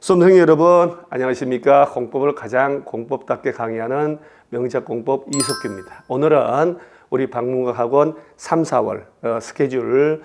수험생 여러분 안녕하십니까. 공법을 가장 공법답게 강의하는 명작공법 이석규입니다. 오늘은 우리 방문각학원 3, 4월 스케줄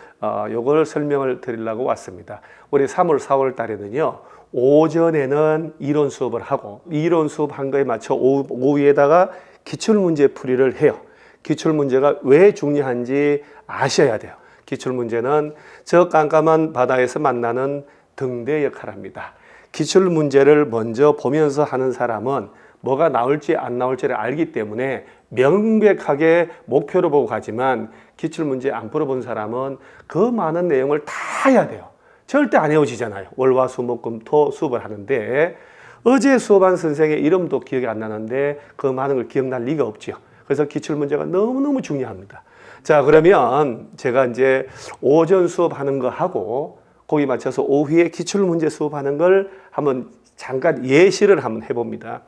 요걸 설명을 드리려고 왔습니다. 우리 3월, 4월 달에는요 오전에는 이론 수업을 하고 이론 수업한 거에 맞춰 오후에다가 기출문제 풀이를 해요. 기출문제가 왜 중요한지 아셔야 돼요. 기출문제는 저 깜깜한 바다에서 만나는 등대 역할을 합니다. 기출문제를 먼저 보면서 하는 사람은 뭐가 나올지 안 나올지를 알기 때문에 명백하게 목표를 보고 가지만 기출문제 안 풀어본 사람은 그 많은 내용을 다 해야 돼요. 절대 안 외워지잖아요. 월, 화, 수, 목, 금, 토 수업을 하는데 어제 수업한 선생의 이름도 기억이 안 나는데 그 많은 걸 기억날 리가 없죠. 그래서 기출문제가 너무너무 중요합니다. 자, 그러면 제가 이제 오전 수업하는 거 하고 거기 맞춰서 오후에 기출문제 수업하는 걸 한번 잠깐 예시를 한번 해봅니다.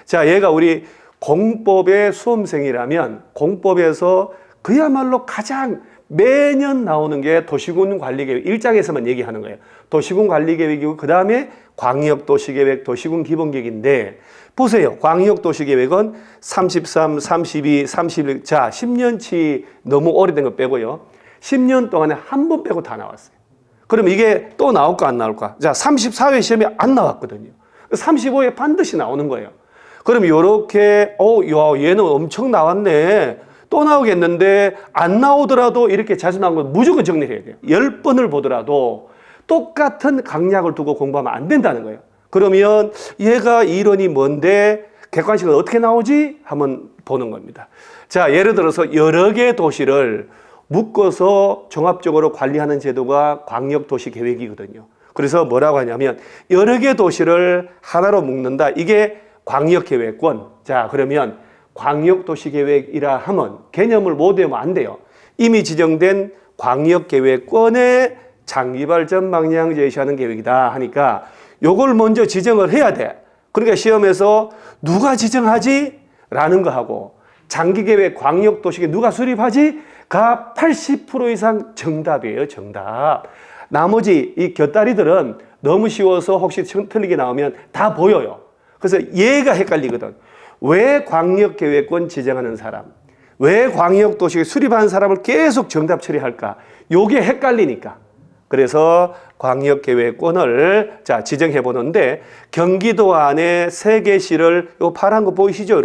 자, 얘가 우리 공법의 수험생이라면 공법에서 그야말로 가장 매년 나오는 게 도시군관리계획 1장에서만 얘기하는 거예요. 도시군관리계획이고 그 다음에 광역도시계획, 도시군기본계획인데 보세요. 광역도시계획은 33, 32, 31, 자 10년치 너무 오래된 거 빼고요. 10년 동안에 한 번 빼고 다 나왔어요. 그럼 이게 또 나올까 안 나올까? 자 34회 시험에 안 나왔거든요. 35회 반드시 나오는 거예요. 그럼 요렇게 야 얘는 엄청 나왔네. 또 나오겠는데 안 나오더라도 이렇게 자주 나온 건 무조건 정리를 해야 돼요. 10번을 보더라도 똑같은 강약을 두고 공부하면 안 된다는 거예요. 그러면 얘가 이론이 뭔데 객관식은 어떻게 나오지? 한번 보는 겁니다. 자, 예를 들어서 여러 개의 도시를 묶어서 종합적으로 관리하는 제도가 광역도시계획이거든요. 그래서 뭐라고 하냐면 여러 개의 도시를 하나로 묶는다. 이게 광역계획권. 자, 그러면 광역도시계획이라 하면 개념을 못 외우면 안 돼요. 이미 지정된 광역계획권의 장기발전 방향 제시하는 계획이다 하니까 요걸 먼저 지정을 해야 돼. 그러니까 시험에서 누가 지정하지? 라는 거 하고 장기계획 광역도시계획 누가 수립하지? 가 80% 이상 정답이에요. 정답. 나머지 이 곁다리들은 너무 쉬워서 혹시 틀리게 나오면 다 보여요. 그래서 얘가 헷갈리거든. 왜 광역계획권 지정하는 사람, 왜 광역도시 수립하는 사람을 계속 정답 처리할까? 요게 헷갈리니까. 그래서 광역계획권을 자 지정해 보는데 경기도 안에 3개 시를 요 파란 거 보이시죠?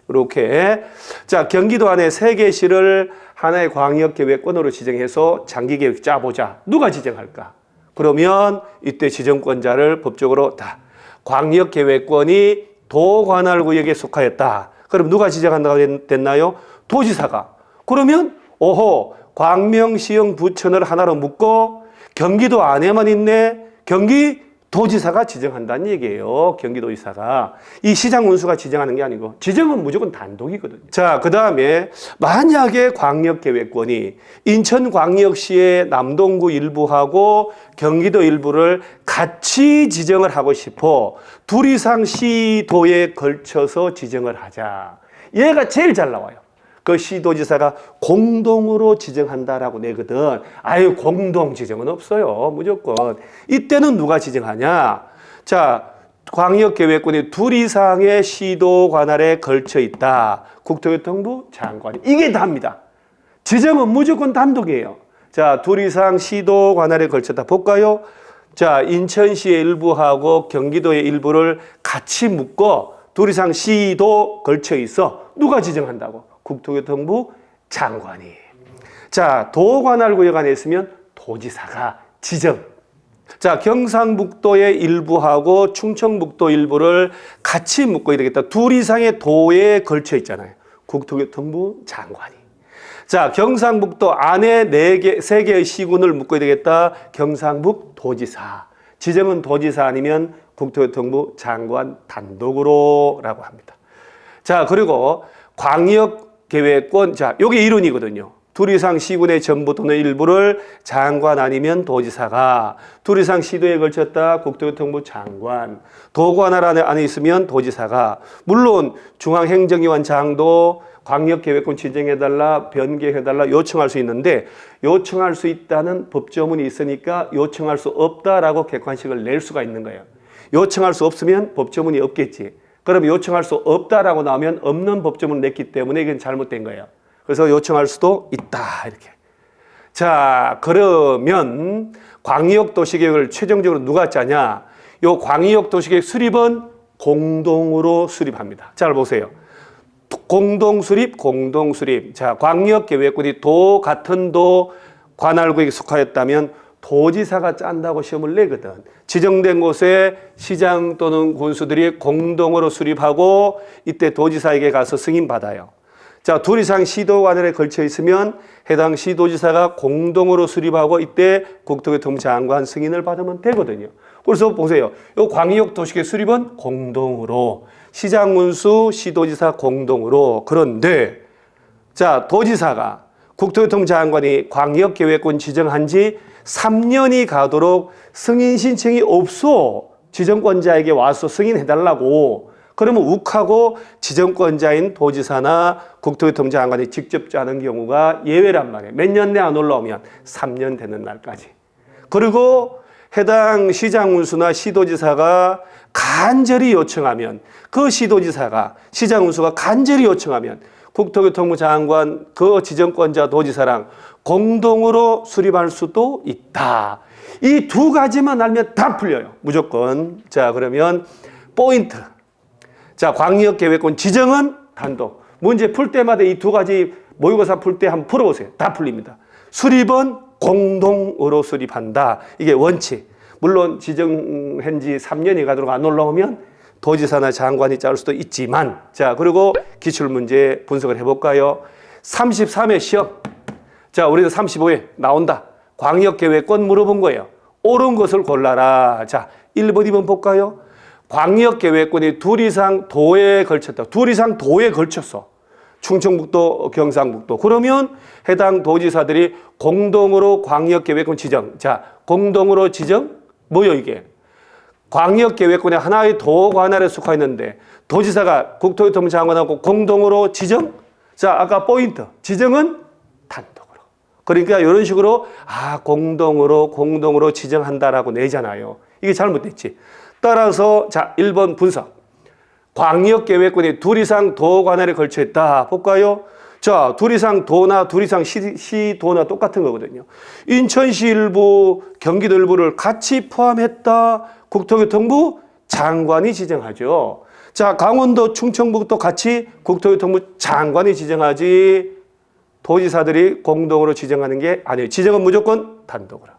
이렇게 자 경기도 안에 3개 시를 하나의 광역계획권으로 지정해서 장기계획 짜보자. 누가 지정할까? 그러면 이때 지정권자를 법적으로 다 광역계획권이 도관할구역에 속하였다. 그럼 누가 지정한다고 됐나요? 도지사가. 그러면 오호 광명시형 부천을 하나로 묶고 경기도 안에만 있네. 경기도지사가 지정한다는 얘기예요. 경기도지사가. 이 시장 운수가 지정하는 게 아니고 지정은 무조건 단독이거든요. 자, 그 다음에 만약에 광역계획권이 인천광역시의 남동구 일부하고 경기도 일부를 같이 지정을 하고 싶어 둘 이상 시도에 걸쳐서 지정을 하자. 얘가 제일 잘 나와요. 그 시도지사가 공동으로 지정한다라고 내거든. 아유, 공동 지정은 없어요. 무조건. 이때는 누가 지정하냐? 자, 광역계획권이 둘 이상의 시도 관할에 걸쳐 있다. 국토교통부 장관이. 이게 답니다. 지정은 무조건 단독이에요. 자, 둘 이상 시도 관할에 걸쳤다. 볼까요? 자, 인천시의 일부하고 경기도의 일부를 같이 묶어 둘 이상 시도 걸쳐 있어. 누가 지정한다고? 국토교통부 장관이. 자, 도관할구역 안에 있으면 도지사가 지정. 자, 경상북도의 일부하고 충청북도 일부를 같이 묶어야 되겠다. 둘 이상의 도에 걸쳐 있잖아요. 국토교통부 장관이. 자, 경상북도 안에 3개의 시군을 묶어야 되겠다. 경상북 도지사. 지정은 도지사 아니면 국토교통부 장관 단독으로 라고 합니다. 자, 그리고 광역계획권, 자, 요게 이론이거든요. 둘 이상 시군의 전부 또는 일부를 장관 아니면 도지사가, 둘 이상 시도에 걸쳤다 국토교통부 장관, 도관할 안에 있으면 도지사가, 물론 중앙행정기관장도 광역계획권 지정해달라, 변경해달라 요청할 수 있는데 요청할 수 있다는 법조문이 있으니까 요청할 수 없다라고 객관식을 낼 수가 있는 거예요. 요청할 수 없으면 법조문이 없겠지. 그럼 요청할 수 없다라고 나오면 없는 법조문을 냈기 때문에 이건 잘못된 거예요. 그래서 요청할 수도 있다 이렇게. 자, 그러면 광역도시계획을 최종적으로 누가 짜냐? 요 광역도시계획 수립은 공동으로 수립합니다. 잘 보세요. 공동수립. 자, 광역계획권이 도 같은 도 관할구역에 속하였다면 도지사가 짠다고 시험을 내거든. 지정된 곳에 시장 또는 군수들이 공동으로 수립하고 이때 도지사에게 가서 승인받아요. 자, 둘 이상 시도 관할에 걸쳐 있으면 해당 시도지사가 공동으로 수립하고 이때 국토교통부 장관 승인을 받으면 되거든요. 그래서 보세요. 이 광역도시계획 수립은 공동으로, 시장군수, 시도지사 공동으로. 그런데 자, 도지사가 국토교통부 장관이 광역계획권 지정한 지 3년이 가도록 승인 신청이 없어. 지정권자에게 와서 승인해달라고. 그러면 욱하고 지정권자인 도지사나 국토교통부 장관이 직접 짜는 경우가 예외란 말이에요. 몇 년 내 안 올라오면 3년 되는 날까지. 그리고 해당 시장군수나 시도지사가 간절히 요청하면, 그 시도지사가, 시장군수가 간절히 요청하면 국토교통부 장관, 그 지정권자 도지사랑 공동으로 수립할 수도 있다. 이 두 가지만 알면 다 풀려요. 무조건. 자, 그러면 포인트. 자, 광역계획권 지정은 단독. 문제 풀 때마다 이 두 가지 모의고사 풀 때 한번 풀어보세요. 다 풀립니다. 수립은 공동으로 수립한다. 이게 원칙. 물론 지정한 지 3년이 가도록 안 올라오면 도지사나 장관이 짤 수도 있지만. 자, 그리고 기출문제 분석을 해볼까요? 33회 시험. 자, 우리는 35회 나온다. 광역계획권 물어본 거예요. 옳은 것을 골라라. 자, 1번, 2번 볼까요? 광역계획권이 둘 이상 도에 걸쳤다. 둘 이상 도에 걸쳤어. 충청북도, 경상북도. 그러면 해당 도지사들이 공동으로 광역계획권 지정. 자, 공동으로 지정? 뭐요 이게? 광역계획권에 하나의 도 관할에 속하 있는데 도지사가 국토교통부 장관하고 공동으로 지정? 자, 아까 포인트. 지정은 단독으로. 그러니까 이런 식으로 공동으로 지정한다라고 내잖아요. 이게 잘못됐지. 따라서 자, 1번 분석. 광역계획권이 둘 이상 도 관할에 걸쳐 있다. 볼까요? 자, 둘 이상 도나 둘 이상 시도나 똑같은 거거든요. 인천시 일부, 경기도 일부를 같이 포함했다. 국토교통부 장관이 지정하죠. 자, 강원도, 충청북도 같이 국토교통부 장관이 지정하지 도지사들이 공동으로 지정하는 게 아니에요. 지정은 무조건 단독으로.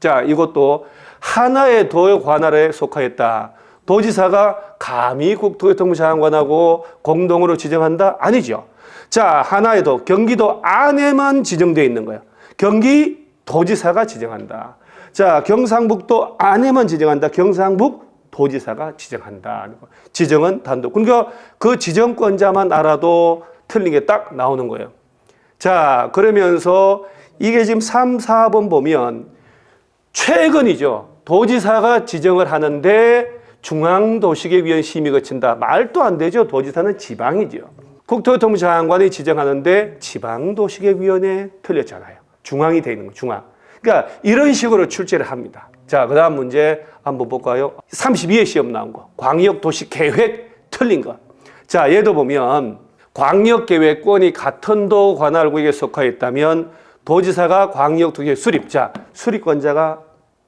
자, 이것도 하나의 도 관할에 속하였다. 도지사가 감히 국토교통부 장관하고 공동으로 지정한다? 아니죠. 자, 하나의 도, 경기도 안에만 지정되어 있는 거예요. 경기도지사가 지정한다. 자, 경상북도 안에만 지정한다. 경상북 도지사가 지정한다. 지정은 단독. 그러니까 그 지정권자만 알아도 틀린 게 딱 나오는 거예요. 자, 그러면서 이게 지금 3, 4번 보면 최근이죠. 도지사가 지정을 하는데 중앙도시계획위원 심의 거친다. 말도 안 되죠. 도지사는 지방이죠. 국토교통부 장관이 지정하는데 지방도시계획위원회 틀렸잖아요. 중앙이 돼 있는 거, 중앙. 그러니까 이런 식으로 출제를 합니다. 자, 그 다음 문제 한번 볼까요? 32회 시험 나온 거. 광역도시계획 틀린 거. 자, 얘도 보면 광역계획권이 같은 도 관할구역에 속하 있다면 도지사가 광역도시계획 수립. 자, 수립권자가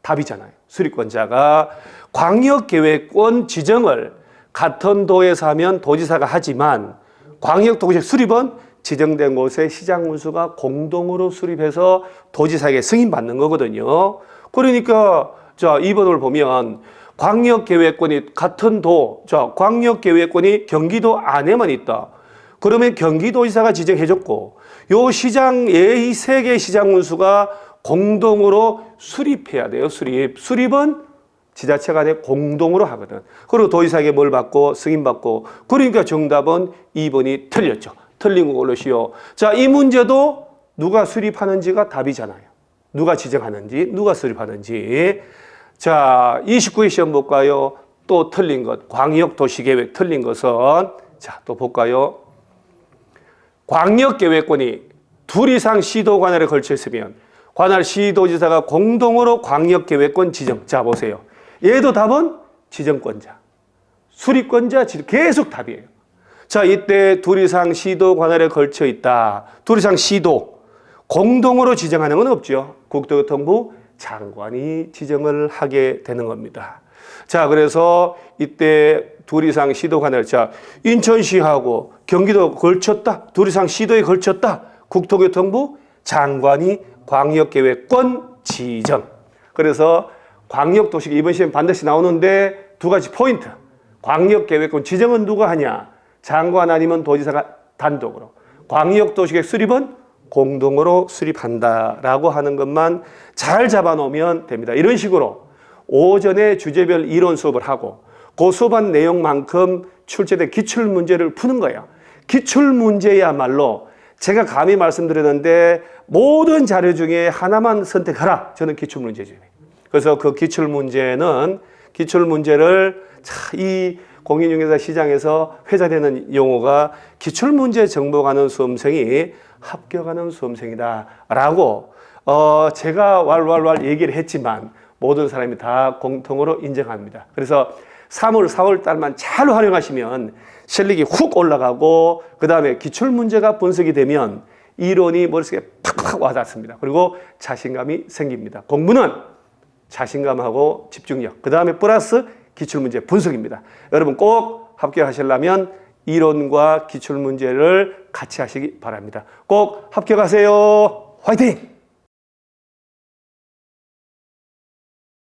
답이잖아요. 수립권자가 광역계획권 지정을 같은 도에서 하면 도지사가 하지만 광역도시계획 수립은 지정된 곳에 시장군수가 공동으로 수립해서 도지사에게 승인받는 거거든요. 그러니까 자, 2번을 보면 광역계획권이 같은 도, 자, 광역계획권이 경기도 안에만 있다. 그러면 경기도지사가 지정해줬고 요 시장, 이 세 개의 시장군수가 공동으로 수립해야 돼요. 수립은 지자체 간에 공동으로 하거든. 그리고 도지사에게 뭘 받고 승인받고. 그러니까 정답은 2번이 틀렸죠. 틀린 거 고르시오. 자, 이 문제도 누가 수립하는지가 답이잖아요. 누가 지정하는지, 누가 수립하는지. 자, 29회 시험 볼까요? 또 틀린 것. 광역도시계획 틀린 것은 자, 또 볼까요? 광역계획권이 둘 이상 시도 관할에 걸쳐 있으면 관할 시도지사가 공동으로 광역계획권 지정. 자, 보세요. 얘도 답은 지정권자, 수리권자 계속 답이에요. 자, 이때 둘 이상 시도 관할에 걸쳐 있다. 둘 이상 시도 공동으로 지정하는 건 없죠. 국토교통부 장관이 지정을 하게 되는 겁니다. 자, 그래서 이때 둘 이상 시도 관할, 자, 인천시하고 경기도 걸쳤다. 둘 이상 시도에 걸쳤다. 국토교통부 장관이 광역계획권 지정. 그래서 광역도시가 이번 시험에 반드시 나오는데 두 가지 포인트. 광역계획권 지정은 누가 하냐? 장관 아니면 도지사가 단독으로. 광역도시계획 수립은 공동으로 수립한다라고 하는 것만 잘 잡아놓으면 됩니다. 이런 식으로 오전에 주제별 이론 수업을 하고 그 수업한 내용만큼 출제된 기출문제를 푸는 거예요. 기출문제야말로 제가 감히 말씀드렸는데 모든 자료 중에 하나만 선택하라. 저는 기출문제죠. 그래서 그 기출문제를 이 공인중개사 시장에서 회자되는 용어가 기출문제 정복하는 수험생이 합격하는 수험생이다라고 제가 왈왈왈 얘기를 했지만 모든 사람이 다 공통으로 인정합니다. 그래서 3월, 4월 달만 잘 활용하시면 실력이 훅 올라가고 그 다음에 기출문제가 분석이 되면 이론이 머릿속에 팍팍 와닿습니다. 그리고 자신감이 생깁니다. 공부는 자신감하고 집중력, 그 다음에 플러스 기출문제 분석입니다. 여러분 꼭 합격하시려면 이론과 기출문제를 같이 하시기 바랍니다. 꼭 합격하세요. 화이팅!